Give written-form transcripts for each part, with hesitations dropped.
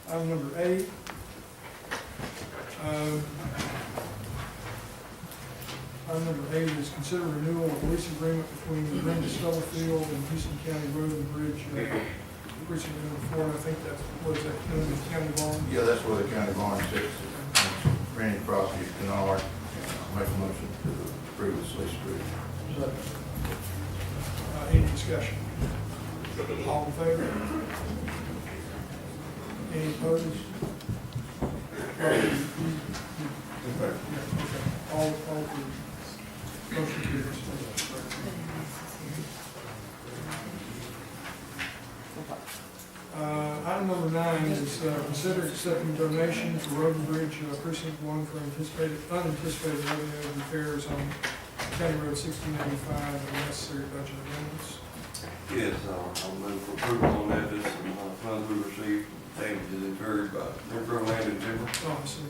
Item number 8. Item number 8 is consider renewal of lease agreement between Brenda Stubblefield and Houston County Road and Bridge precinct number 4. And I think that's, what is that, county barn? Yeah, that's where the county barn sits. Randy Crosby's canard. Make a motion to approve this lease agreement. Any discussion? All in favor? Any opposed? All approved. Motion carries. Item number 9 is consider accepting donation to Road and Bridge Precinct 1 for unanticipated revenue repairs on County Road 1695 and necessary budget amendments. Yes, I'll move for approval on that. This funds we received, damages incurred by Metro Land and Timber. Officer.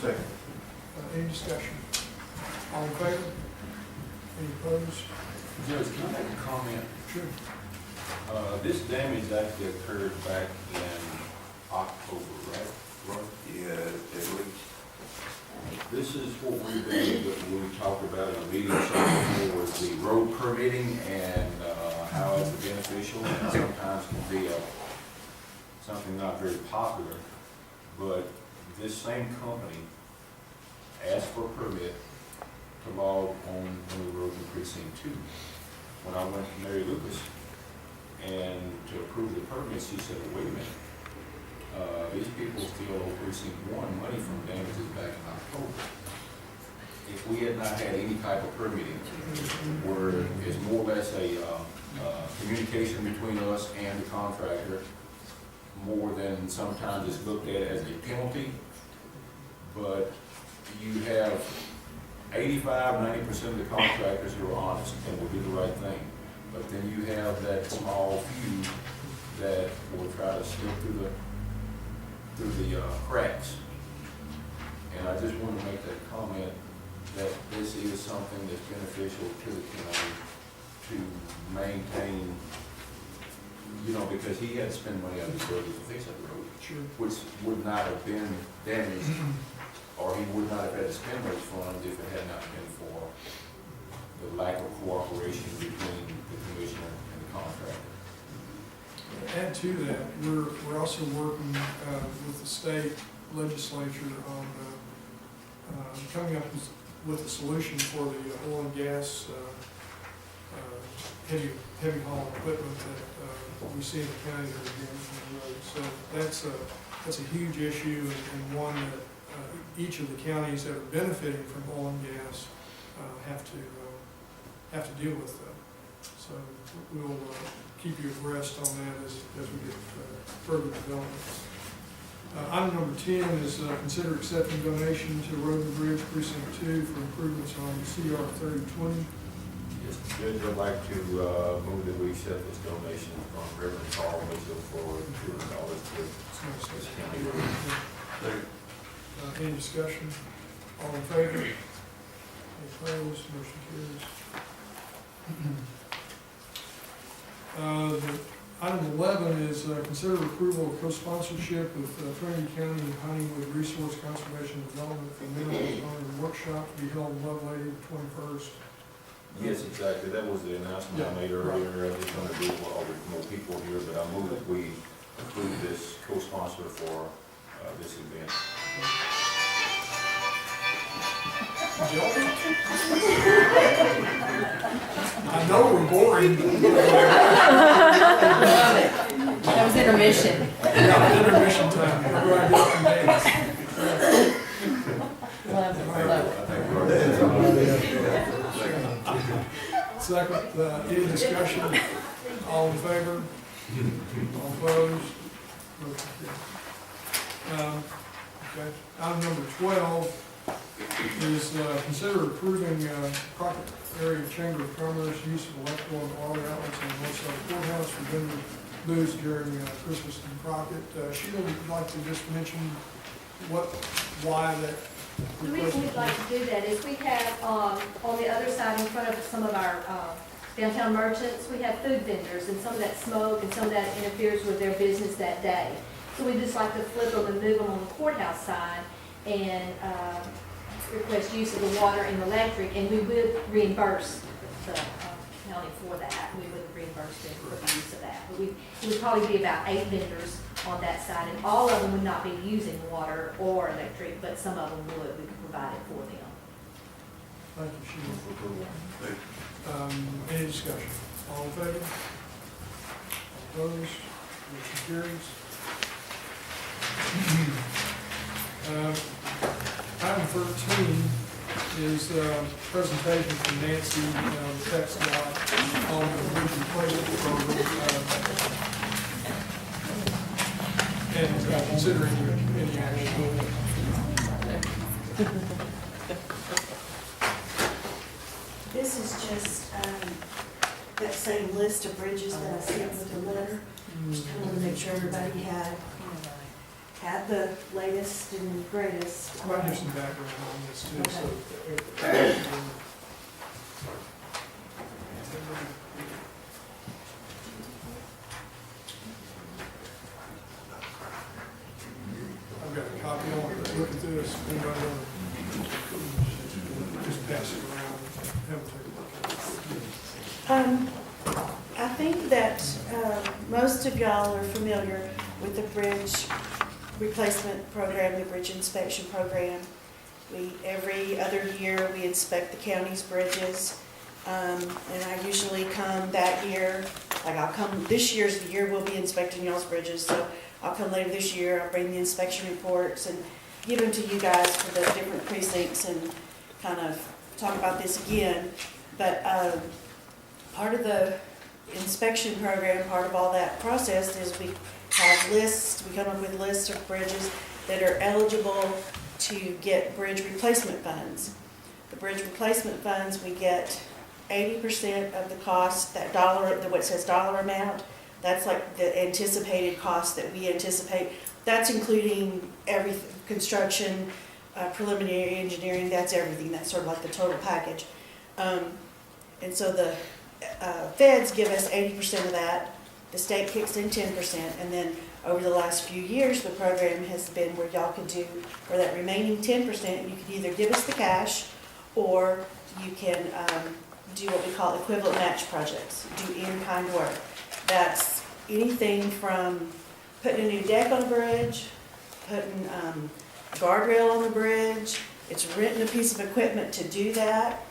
Second. Any discussion? All in favor? Any opposed? Judge, can I make a comment? Sure. This damage actually occurred back in October, right? Yeah, at least. This is what we've been, we talked about in a meeting before, was the road permitting and how it's beneficial and sometimes can be something not very popular. But this same company asked for a permit to log on the road in precinct 2. When I went to Mary Lucas and to approve the permit, she said, wait a minute, these people still owe precinct 1 money from damages back in October. If we had not had any type of permitting, where it's more or less a communication between us and the contractor, more than sometimes it's looked at as a penalty, but you have 85–90% of the contractors who are honest and will do the right thing. But then you have that small few that will try to slip through the cracks. And I just want to make that comment that this is something that's beneficial to the county to maintain, you know, because he had to spend money on his road to fix that road, Sure. which would not have been damaged, or he would not have had to spend those funds if it had not been for the lack of cooperation between the commissioner and the contractor. Add to that, we're also working with the state legislature on coming up with a solution for the oil and gas heavy haul equipment that we see in the county that are damaging the road. So that's a huge issue and one that each of the counties that are benefiting from oil and gas have to deal with. So we'll keep you abreast on that as we get further developments. Item number 10 is consider accepting donation to Road and Bridge Precinct 2 for improvements on CR 3020. Yes, Judge, I'd like to move that we accept this donation from Reverend Carl Mitchell for $200 to this county road. Any discussion? All in favor? Any opposed? Motion carries. Item 11 is consider approval of co-sponsorship with Trinity County and Honeywood Resource Conservation Development for mineral zoning workshop to be held in Lovelady the 21st. Yes, exactly. That was the announcement I made earlier. I just want to do all the more people here, but I move that we approve this co-sponsor for this event. I know we're boring. That was intermission. Yeah, intermission time. We're going to get some dance. Second, any discussion? All in favor? All opposed? Motion carries. Okay. Item number 12 is consider approving Crockett Area Chamber of Commerce use of electrical and water outlets in the north side of the courthouse for vendor booths during Christmas in Crockett. Sheila, would you like to just mention why that? The reason we'd like to do that is we have, on the other side in front of some of our downtown merchants, we have food vendors, and some of that smoke and some of that interferes with their business that day. So we just like to flip them and move them on the courthouse side and request use of the water and electric, and we would reimburse the county for that. We would reimburse them for the use of that. But it would probably be about 8 vendors on that side, and all of them would not be using water or electric, but some of them would. We could provide it for them. Thank you, Sheila. For approval. Any discussion? All in favor? Opposed? Motion carries. Item 13 is presentation from Nancy Texlot on the bridge replacement program, and considering any action. This is just that same list of bridges that I sent with the letter. Just kind of wanted to make sure everybody had the latest and greatest. I might give some background on this too, so. I've got a copy on it, look at this, anybody want to just pass it around, have a take a look at it. I think that most of y'all are familiar with the bridge replacement program, the bridge inspection program. Every other year, we inspect the county's bridges. And I usually come that year, like I'll come, this year's the year we'll be inspecting y'all's bridges, so I'll come later this year, I'll bring the inspection reports and give them to you guys for the different precincts and kind of talk about this again. But part of the inspection program, part of all that process is we have lists, we come up with lists of bridges that are eligible to get bridge replacement funds. The bridge replacement funds, we get 80% of the cost, that dollar, what says dollar amount, that's like the anticipated cost that we anticipate. That's including every construction, preliminary engineering, that's everything. That's sort of like the total package. And so the feds give us 80% of that. The state kicks in 10%, and then over the last few years, the program has been where y'all could do, for that remaining 10%, you could either give us the cash, or you can do what we call equivalent match projects, do in-kind work. That's anything from putting a new deck on a bridge, putting guardrail on the bridge. It's renting a piece of equipment to do that.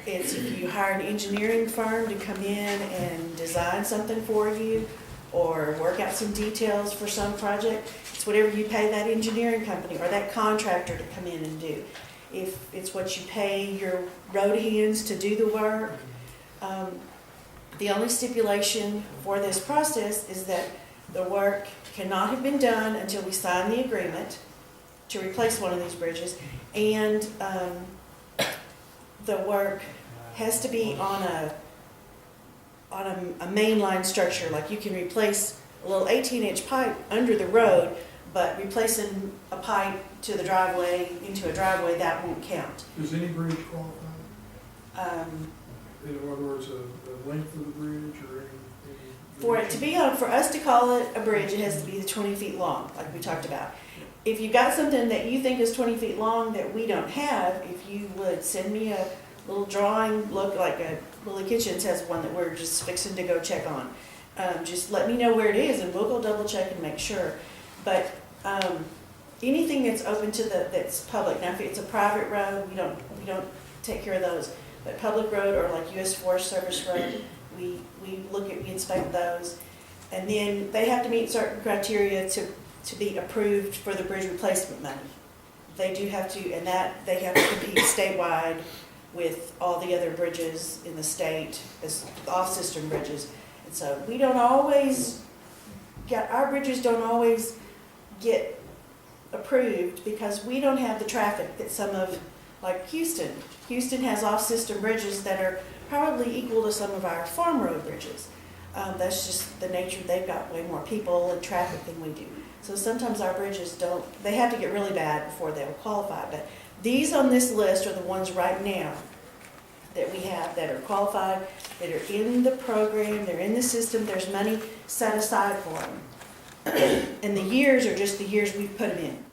It's if you hire an engineering firm to come in and design something for you or work out some details for some project. It's whatever you pay that engineering company or that contractor to come in and do. If it's what you pay your road hands to do the work, the only stipulation for this process is that the work cannot have been done until we sign the agreement to replace one of these bridges, and the work has to be on a mainline structure. Like you can replace a little 18-inch pipe under the road, but replacing a pipe to the driveway, into a driveway, that won't count. Does any bridge qualify? In other words, the length of the bridge or any? For it to be on, for us to call it a bridge, it has to be 20 feet long, like we talked about. If you got something that you think is 20 feet long that we don't have, if you would send me a little drawing, look like Lily Kitchens has one that we're just fixing to go check on. Just let me know where it is and we'll go double check and make sure. But anything that's open to that's public. Now, if it's a private road, we don't take care of those. But public road or like U.S. Forest Service road, we inspect those, and then they have to meet certain criteria to be approved for the bridge replacement money. They do have to, and that they have to compete statewide with all the other bridges in the state as off-system bridges. And so we don't always get, our bridges don't always get approved because we don't have the traffic that some of, like Houston. Houston has off-system bridges that are probably equal to some of our farm road bridges. That's just the nature. They've got way more people and traffic than we do. So sometimes our bridges don't, they have to get really bad before they will qualify. But these on this list are the ones right now that we have that are qualified, that are in the program, they're in the system, there's money set aside for them. And the years are just the years we put them in.